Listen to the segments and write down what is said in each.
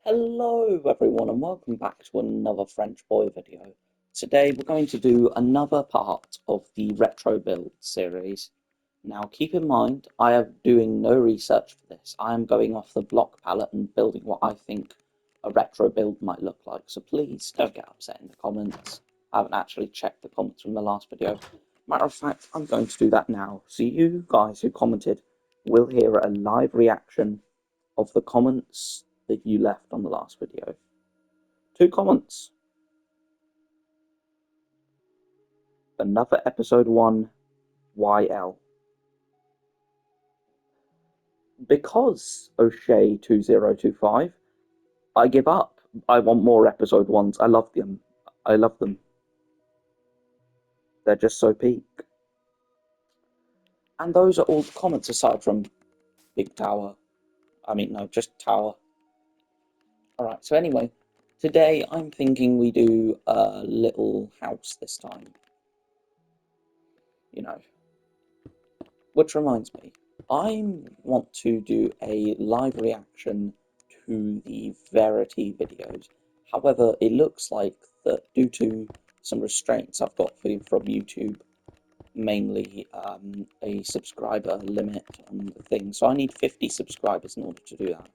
Hello everyone and welcome back to another French boy video. Today we're going to do another part of the retro build series. Now keep in mind I am doing no research for this. I am going off the block palette and building what I think a retro build might look like. So please don't get upset in the comments. I haven't actually checked the comments from the last video. Matter of fact, I'm going to do that now. So you guys who commented will hear a live reaction of the comments that you left on the last video. 2 comments. Another episode 1 YL. Because O'Shea2025, I give up. I want more episode 1s. I love them. I love them. They're just so peak. And those are all the comments aside from Big Tower. I mean, no, just Tower. Alright, so anyway, today I'm thinking we do a little house this time. You know. Which reminds me, I want to do a live reaction to the Verity videos. However, it looks like that due to some restraints I've got from YouTube, mainly a subscriber limit on the thing, so I need 50 subscribers in order to do that.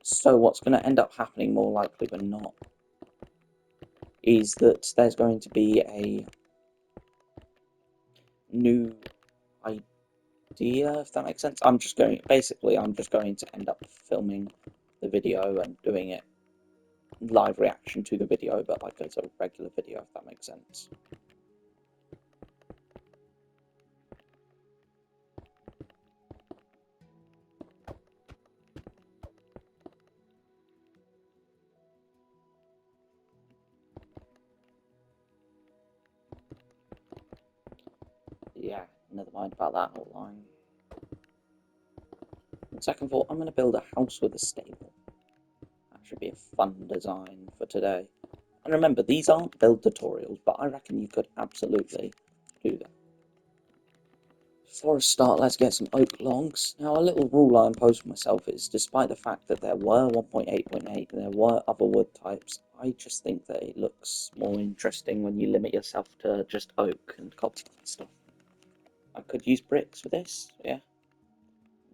So what's going to end up happening more likely than not is that there's going to be a new idea, if that makes sense. I'm just going to end up filming the video and doing it live reaction to the video, but like as a regular video, if that makes sense. Yeah, never mind about that whole line. And second thought, I'm going to build a house with a stable. That should be a fun design for today. And remember, these aren't build tutorials, but I reckon you could absolutely do that. For a start, let's get some oak logs. Now, a little rule I imposed for myself is, despite the fact that there were 1.8.8 and there were other wood types, I just think that it looks more interesting when you limit yourself to just oak and copper and stuff. I could use bricks for this, yeah,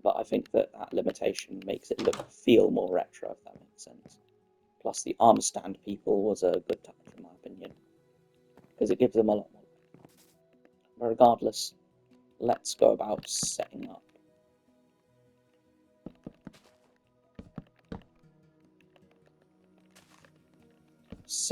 but I think that that limitation makes it feel more retro, if that makes sense. Plus, the armor stand people was a good touch, in my opinion, because it gives them a lot more. But regardless, let's go about setting up. This.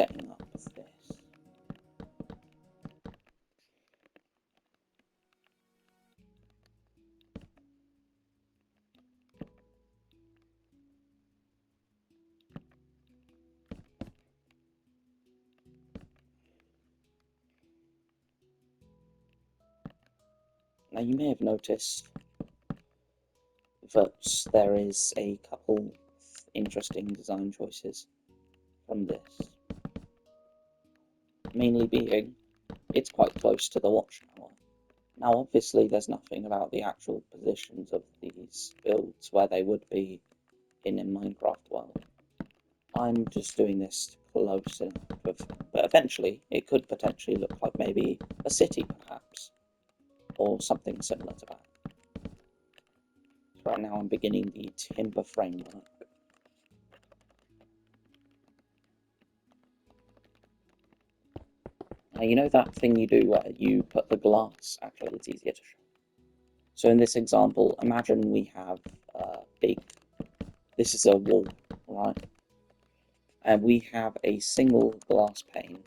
Now you may have noticed that there is a couple of interesting design choices from this. Mainly being, it's quite close to the watchtower. Now obviously there's nothing about the actual positions of these builds where they would be in a Minecraft world. I'm just doing this close enough, but eventually it could potentially look like maybe a city perhaps, or something similar to that. So right now I'm beginning the timber framework. Now you know that thing you do where you put the glass, actually it's easier to show. So in this example, imagine we have this is a wall, right? And we have a single glass pane.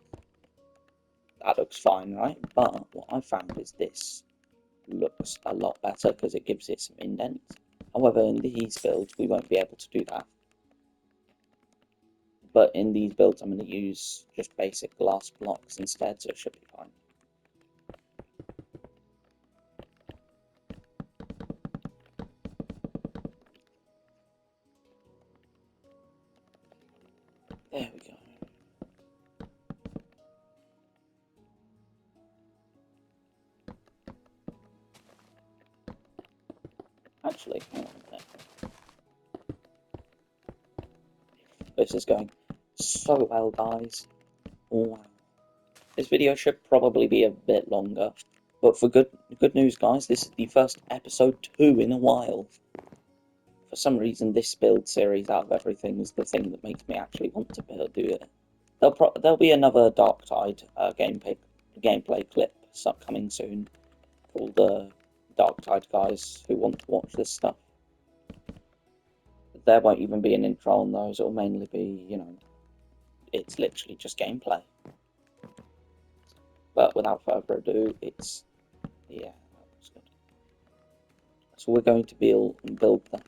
That looks fine, right? But what I found is this looks a lot better because it gives it some indents. However, in these builds, we won't be able to do that. But in these builds, I'm going to use just basic glass blocks instead, so it should be fine. There we go. Actually, hang on a minute. This is going so well, guys. Oh, wow. This video should probably be a bit longer, but for good news, guys, this is the first episode 2 in a while. For some reason, this build series out of everything is the thing that makes me actually want to do it. There'll be another Darktide gameplay clip coming soon for all the Darktide guys who want to watch this stuff. There won't even be an intro on those. It'll mainly be, you know, it's literally just gameplay. But without further ado, yeah, that looks good. So we're going to build the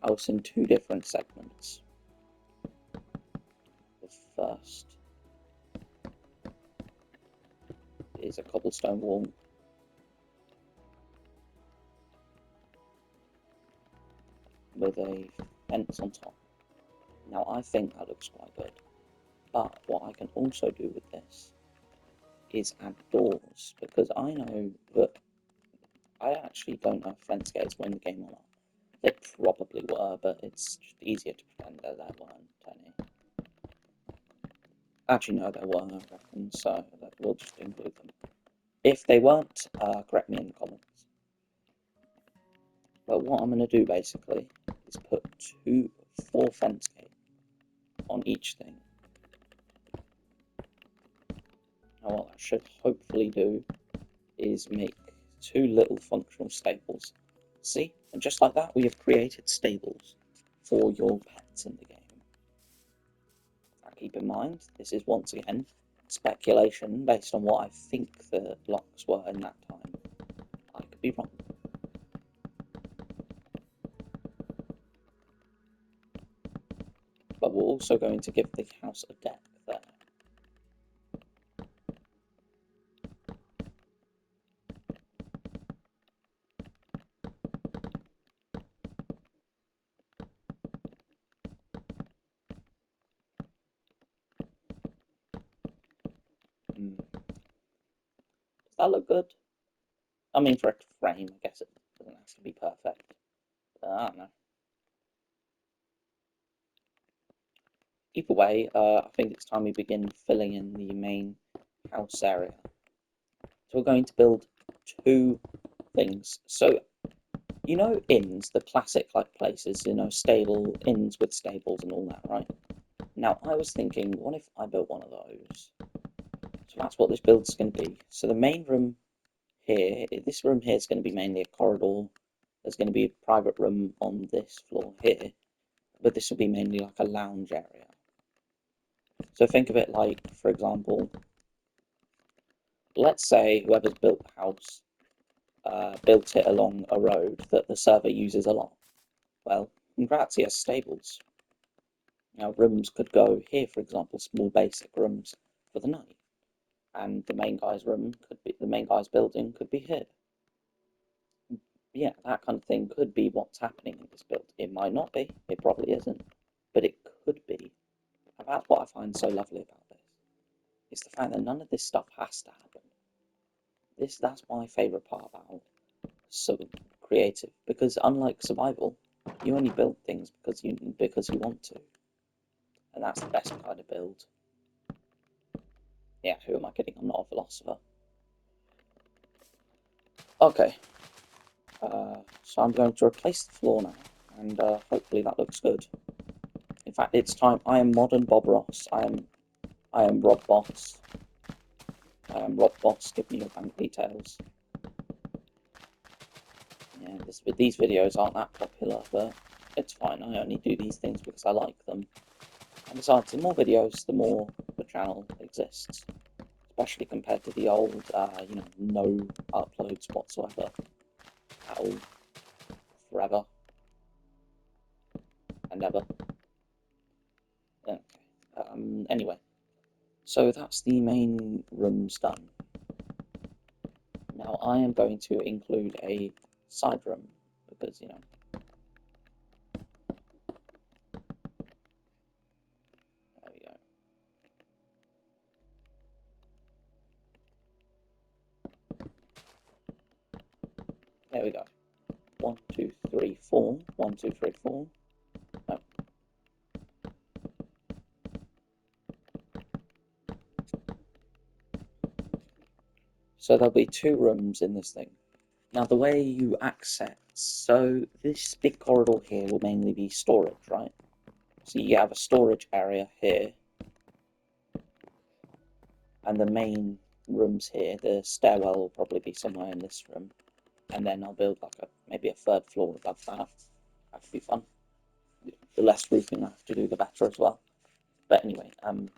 house in 2 different segments. The first is a cobblestone wall. With a fence on top. Now I think that looks quite good. But what I can also do with this is add doors, because I know that I actually don't know if fence gates were in the game or not. They probably were, but it's just easier to pretend that there weren't any. Actually, no, there were, I reckon, so we'll just include them. If they weren't, correct me in the comments. But what I'm going to do, basically, is put 4 fence gates on each thing. Now what that should hopefully do is make 2 little functional stables. See? And just like that, we have created stables for your pets in the game. Now keep in mind, this is once again speculation based on what I think the blocks were in that time. I could be wrong. But we're also going to give the house a deck there. Does that look good? I mean, for a frame, I guess it doesn't have to be perfect. I don't know. Either way, I think it's time we begin filling in the main house area. So we're going to build 2 things. So, you know inns, the classic like places, you know, inns with stables and all that, right? Now, I was thinking, what if I built one of those? So that's what this build's going to be. So the main room here, this room here is going to be mainly a corridor. There's going to be a private room on this floor here, but this will be mainly like a lounge area. So think of it like, for example, let's say whoever's built the house built it along a road that the server uses a lot. Well, congrats, he has stables. Now, rooms could go here, for example, small basic rooms for the night. And the main guy's room could be, the main guy's building could be here. Yeah, that kind of thing could be what's happening in this build. It might not be, it probably isn't, but it could be. And that's what I find so lovely about this. It's the fact that none of this stuff has to happen. That's my favourite part about creative, because unlike survival, you only build things because you want to. And that's the best kind of build. Yeah, who am I kidding? I'm not a philosopher. Okay. So I'm going to replace the floor now, and hopefully that looks good. In fact, it's time. I am modern Bob Ross. I am Rob Boss. I am Rob Boss. Give me your bank details. Yeah, these videos aren't that popular, but it's fine. I only do these things because I like them. And besides, the more videos, the more the channel exists. Especially compared to the old, you know, no uploads whatsoever at all, forever and ever. Okay. Anyway, so that's the main rooms done. Now I am going to include a side room because, you know, there we go. There we go. 1, 2, 3, 4. 1, 2, 3, 4. No. So there'll be 2 rooms in this thing. Now the way you access, so this big corridor here will mainly be storage, right? So you have a storage area here, and the main rooms here. The stairwell will probably be somewhere in this room, and then I'll build like maybe a 3rd floor above that. That could be fun. The less roofing I have to do, the better as well. But anyway, and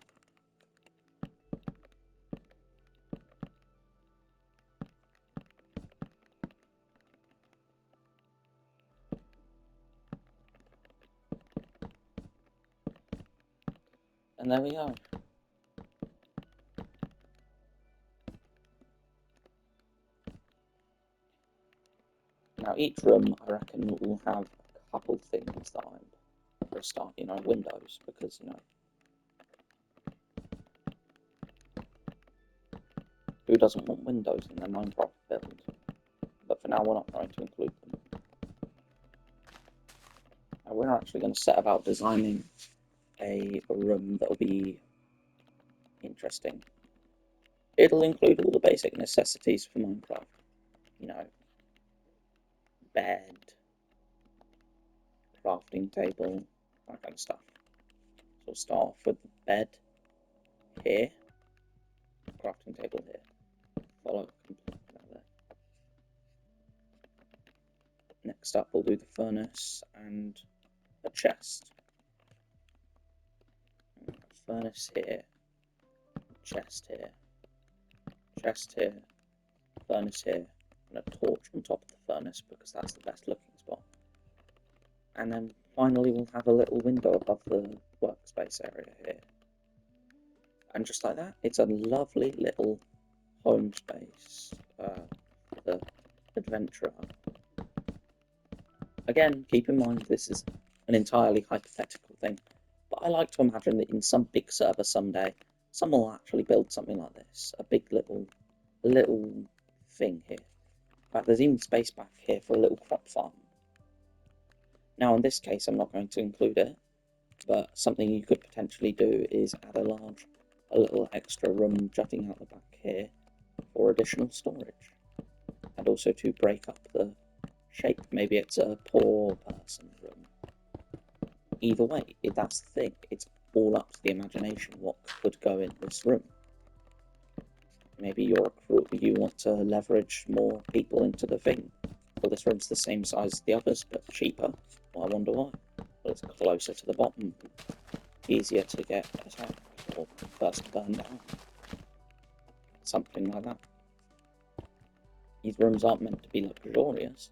there we go. Now each room, I reckon, will have a couple things that I'm for a start, windows, because who doesn't want windows in their Minecraft build? But for now, we're not going to include them. Now we're actually going to set about designing a room that will be interesting. It'll include all the basic necessities for Minecraft. Bed, crafting table, that kind of stuff. So we'll start off with the bed here, crafting table here. Follow there. Next up, we'll do the furnace and a chest. Furnace here, chest here, chest here, furnace here, and a torch on top of the furnace because that's the best looking spot. And then finally we'll have a little window above the workspace area here. And just like that, it's a lovely little home space for the adventurer. Again, keep in mind this is an entirely hypothetical thing, but I like to imagine that in some big server someday, someone will actually build something like this, a big little thing here. In fact, there's even space back here for a little crop farm. Now in this case, I'm not going to include it, but something you could potentially do is add a little extra room jutting out the back here for additional storage, and also to break up the shape. Maybe it's a poor person room. Either way, if that's the thing, it's all up to the imagination what could go in this room. Maybe you're a crew, you want to leverage more people into the thing. Well, this room's the same size as the others, but cheaper. Well, I wonder why. Well, it's closer to the bottom, easier to get attacked or first burned down. Something like that. These rooms aren't meant to be luxurious.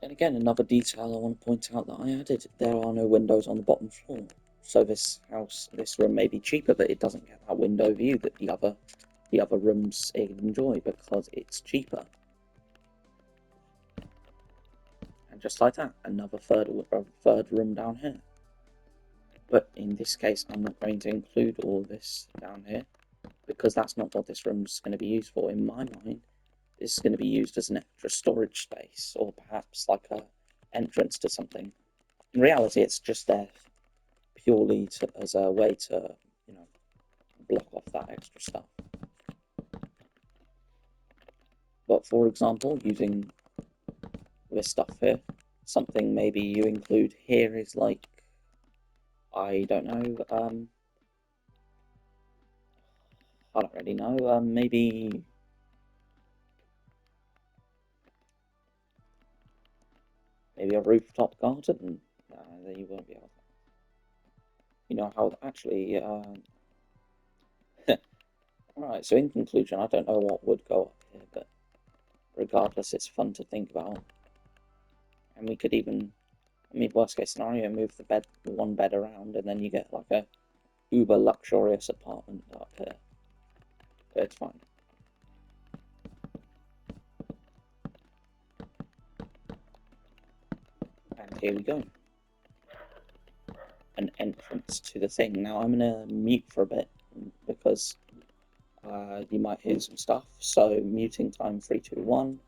And again, another detail I want to point out that I added, there are no windows on the bottom floor. So this room may be cheaper, but it doesn't get that window view that the other rooms enjoy because it's cheaper. And just like that, another third room down here. But in this case, I'm not going to include all this down here because that's not what this room's going to be used for. In my mind, this is going to be used as an extra storage space, or perhaps like a entrance to something. In reality, it's just there purely as a way to, block off that extra stuff. But for example, using this stuff here, something maybe you include here is like, I don't know, I don't really know, maybe a rooftop garden. Then you won't be able to. You know how actually, Alright, so in conclusion, I don't know what would go up here, but regardless, it's fun to think about. And we could even, worst case scenario, move the one bed around, and then you get like a uber luxurious apartment up here. But it's fine. And here we go. An entrance to the thing. Now I'm gonna mute for a bit because you might hear some stuff. So muting time 3, 2, 1.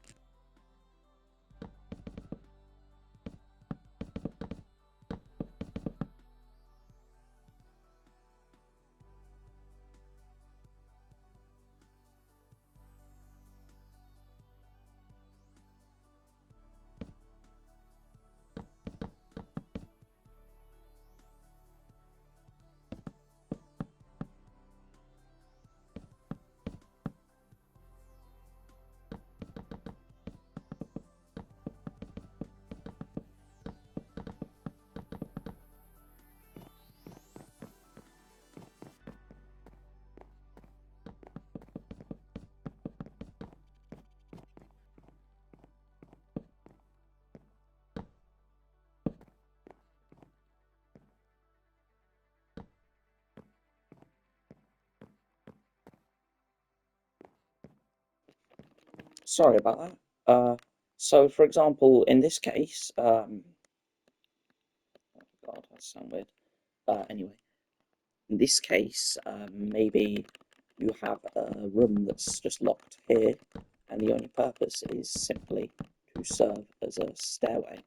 sorry about that. So for example, in this case, oh God, that sounds weird. Anyway, in this case, maybe you have a room that's just locked here, and the only purpose is simply to serve as a stairway.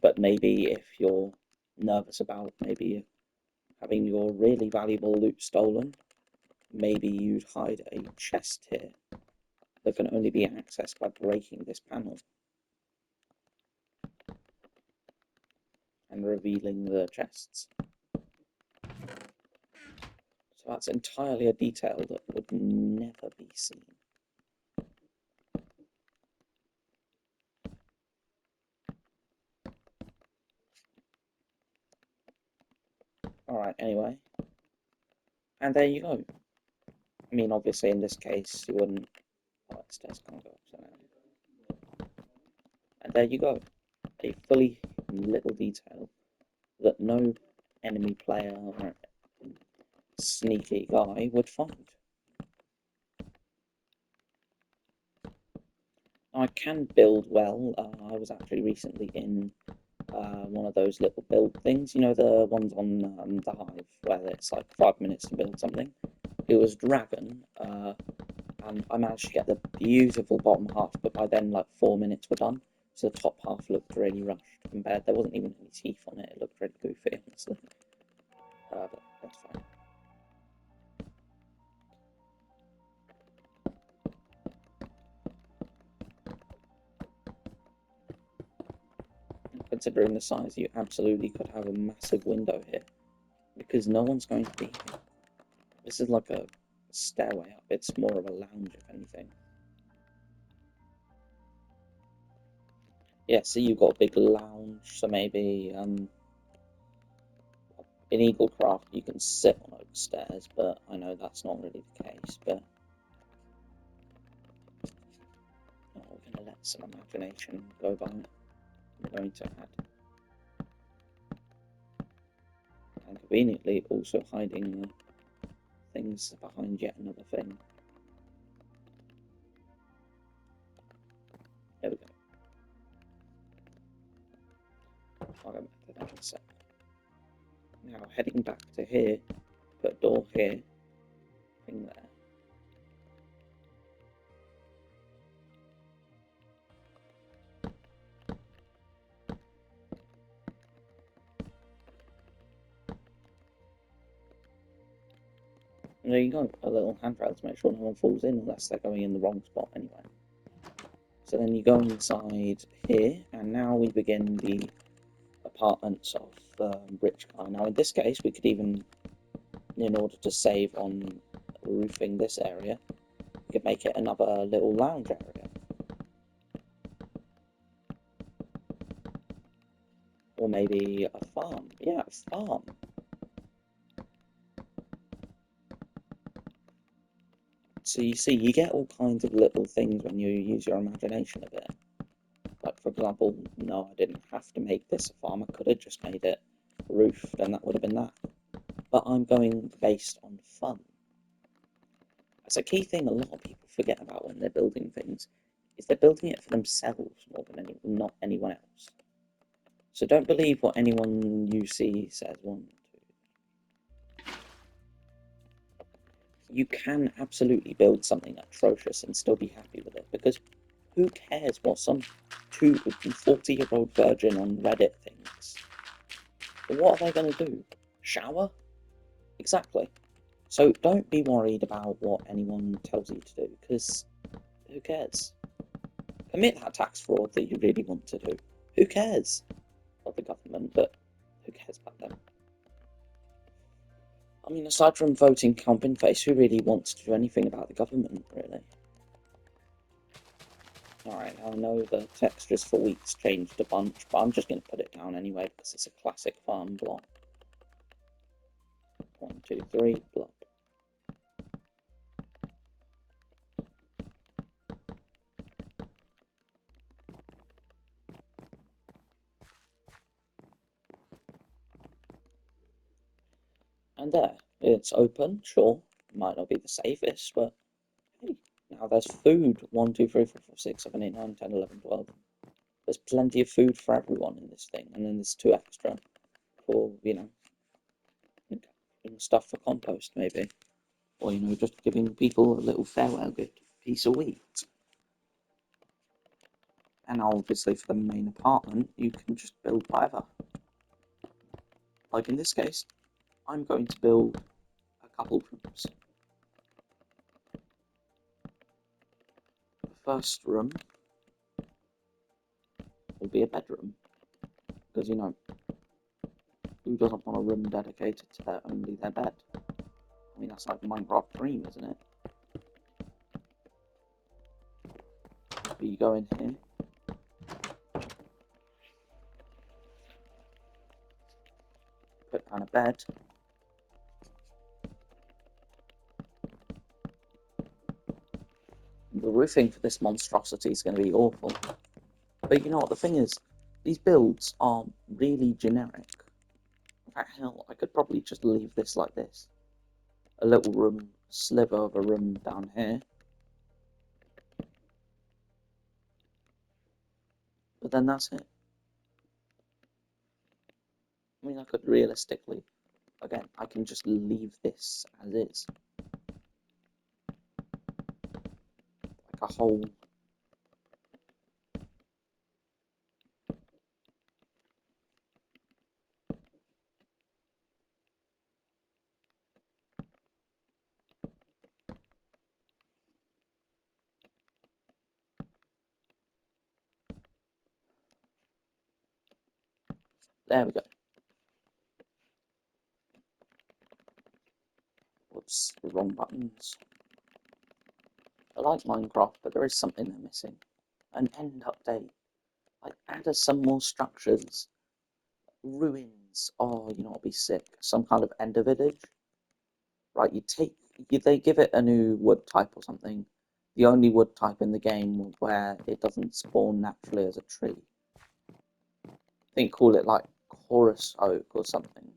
But maybe if you're nervous about maybe having your really valuable loot stolen, maybe you'd hide a chest here that can only be accessed by breaking this panel and revealing the chests. So that's entirely a detail that would never be seen. Alright, anyway. And there you go. I mean, obviously in this case, you wouldn't... Oh, stairs can't go up, so... And there you go. A fully little detail that no enemy player or sneaky guy would find. I can build well. I was actually recently in one of those little build things, you know, the ones on the Hive, where it's like 5 minutes to build something. It was Dragon, and I managed to get the beautiful bottom half, but by then, like 4 minutes were done, so the top half looked really rushed compared. There wasn't even any teeth on it. It looked really goofy, honestly. But that's fine. Considering the size, you absolutely could have a massive window here, because no one's going to be here. This is like a stairway up. It's more of a lounge, if anything. Yeah, so you've got a big lounge, so maybe in Eaglecraft you can sit on those stairs, but I know that's not really the case, but we're going to let some imagination go by. We're going to add, and conveniently also hiding things behind yet another thing. There we go. I'll go back to that in a sec. Now heading back to here, put a door here, thing there. And there you go, a little handrail to make sure no one falls in unless they're going in the wrong spot anyway. So then you go inside here, and now we begin the apartments of the rich guy. Now in this case, we could even, in order to save on roofing this area, we could make it another little lounge area. Or maybe a farm. Yeah, a farm. So you see, you get all kinds of little things when you use your imagination a bit. Like, for example, no, I didn't have to make this a farm. I could have just made it roofed, and that would have been that. But I'm going based on fun. It's a key thing a lot of people forget about when they're building things, is they're building it for themselves more than not anyone else. So don't believe what anyone you see says. You can absolutely build something atrocious and still be happy with it, because who cares what some 40-year-old virgin on Reddit thinks? What are they going to do? Shower? Exactly. So don't be worried about what anyone tells you to do, because who cares? Commit that tax fraud that you really want to do. Who cares? Not the government, but who cares about them? I mean, aside from voting Camping Face, who really wants to do anything about the government, really? Alright, I know the textures for weeks changed a bunch, but I'm just going to put it down anyway, because it's a classic farm block. 1, 2, 3, block. And there, it's open, sure, might not be the safest, but hey, now Now there's food. 1, 2, 3, 4, 5, 6, 7, 8, 9, 10, 11, 12. There's plenty of food for everyone in this thing, and then there's 2 extra for, stuff for compost maybe. Or, just giving people a little farewell gift piece of wheat. And obviously for the main apartment, you can just build whatever. Like in this case, I'm going to build a couple rooms. The first room will be a bedroom. Because, who doesn't want a room dedicated to only their bed? I mean, that's like the Minecraft dream, isn't it? But you go in here. Put down a bed. The roofing for this monstrosity is going to be awful. But you know what, the thing is, these builds are really generic. In fact, hell, I could probably just leave this like this. A little room, sliver of a room down here. But then that's it. I mean, I could realistically, again, I can just leave this as is. Like a whole... There we go. Whoops, the wrong buttons. I like Minecraft, but there is something they're missing. An end update. Like, add us some more structures. Ruins. Oh, it'll be sick. Some kind of ender village. Right, they give it a new wood type or something. The only wood type in the game where it doesn't spawn naturally as a tree. I think call it like Chorus Oak or something.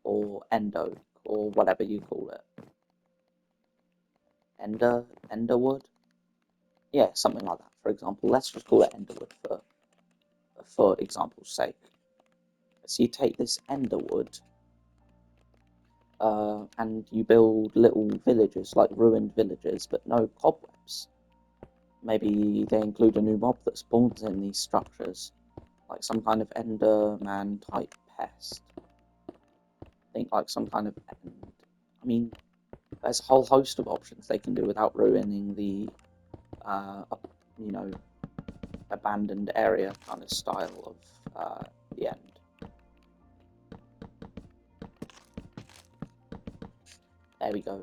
Or End Oak, or whatever you call it. Enderwood? Yeah, something like that, for example. Let's just call it Enderwood for example's sake. So you take this Enderwood, and you build little villages, like ruined villages, but no cobwebs. Maybe they include a new mob that spawns in these structures, like some kind of Enderman type pest. Think like some kind of end. I mean, there's a whole host of options they can do without ruining the, abandoned area kind of style of the end. There we go.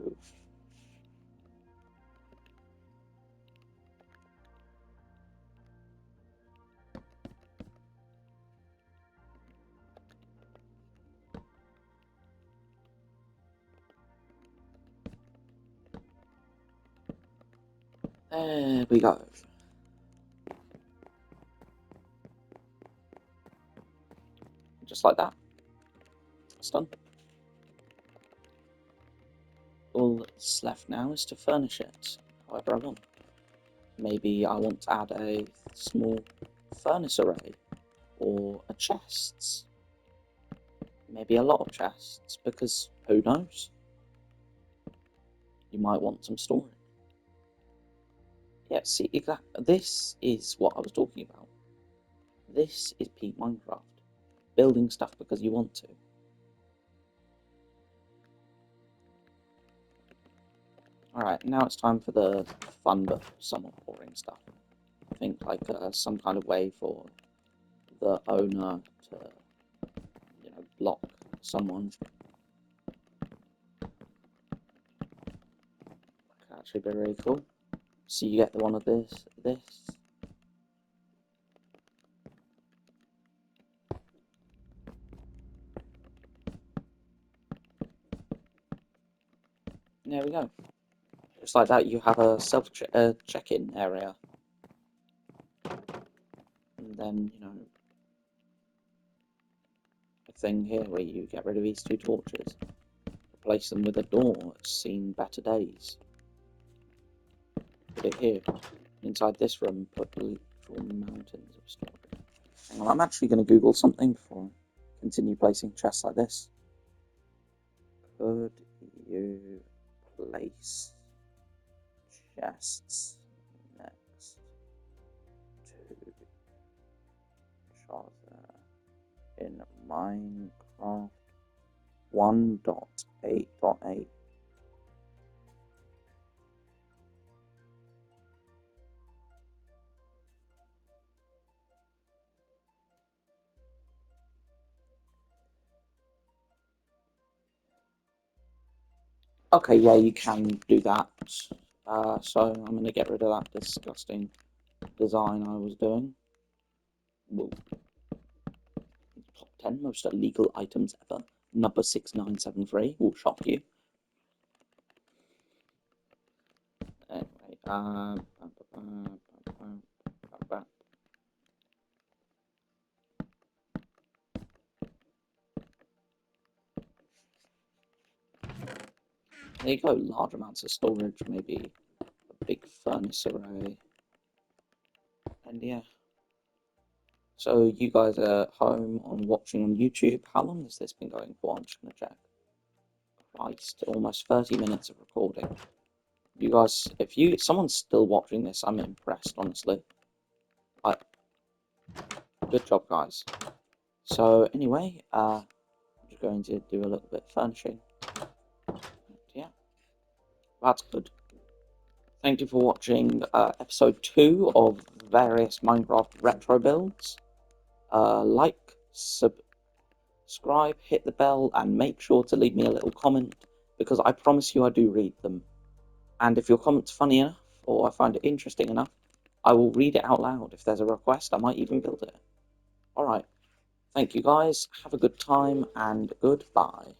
There we go. Just like that. It's done. All that's left now is to furnish it however I want. Maybe I want to add a small furnace array, or a chests. Maybe a lot of chests, because who knows? You might want some storage. Yeah, see, exactly. This is what I was talking about. This is peak Minecraft. Building stuff because you want to. Alright, now it's time for the fun but somewhat boring stuff. I think like some kind of way for the owner to, block someone. That could actually be really cool. So you get one of this. There we go. Just like that, you have a self check-in area. And then, a thing here where you get rid of these 2 torches. Replace them with a door that's seen better days. put it here. Inside this room, put literal mountains of storage. Hang on, I'm actually going to Google something before I continue placing chests like this. Could you place chests next to each other in Minecraft 1.8.8? Okay, yeah, you can do that. So I'm going to get rid of that disgusting design I was doing. Whoa. Top 10 most illegal items ever. Number 6973 will shock you. Anyway, there you go, large amounts of storage, maybe a big furnace array. And yeah. So you guys are home on watching on YouTube. How long has this been going for? I'm just gonna check. Christ, almost 30 minutes of recording. You guys, if someone's still watching this, I'm impressed, honestly. Good job, guys. So anyway, I'm just going to do a little bit of furnishing. Yeah, that's good. Thank you for watching episode 2 of various Minecraft retro builds. Like, subscribe, hit the bell, and make sure to leave me a little comment, because I promise you I do read them. And if your comment's funny enough, or I find it interesting enough, I will read it out loud. If there's a request, I might even build it. Alright, thank you guys, have a good time, and goodbye.